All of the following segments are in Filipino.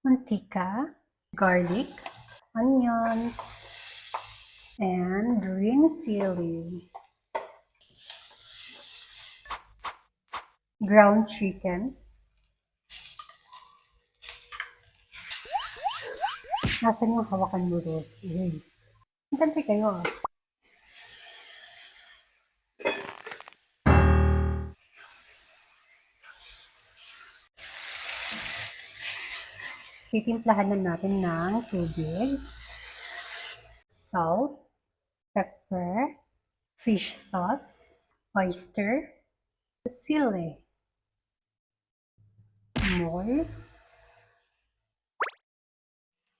mantika, garlic, onions, and green chili. Ground chicken. Nasaan yung hawakan mo, Rose? Hintantay kayo. Titimplahan na natin ng tubig, salt, pepper, fish sauce, oyster, sili, more,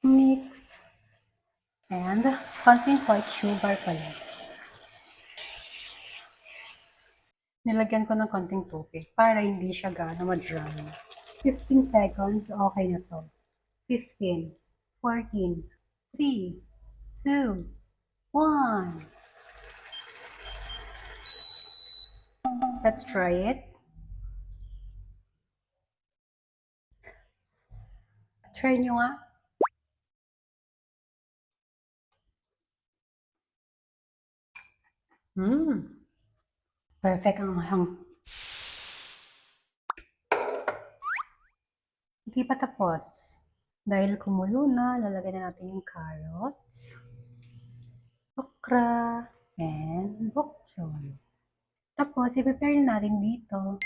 mix, and konting white sugar pala. Nilagyan ko ng konting tubig para hindi siya gaano ma-dry. 15 seconds, okay na to. 15, 14, 3, 2, 1. Let's try it. Try nyo nga. Perfect ang hang. Hindi pa tapos. Dahil kumulo na, lalagyan na natin yung carrots, okra, and bok choy. Tapos, i-prepare na natin dito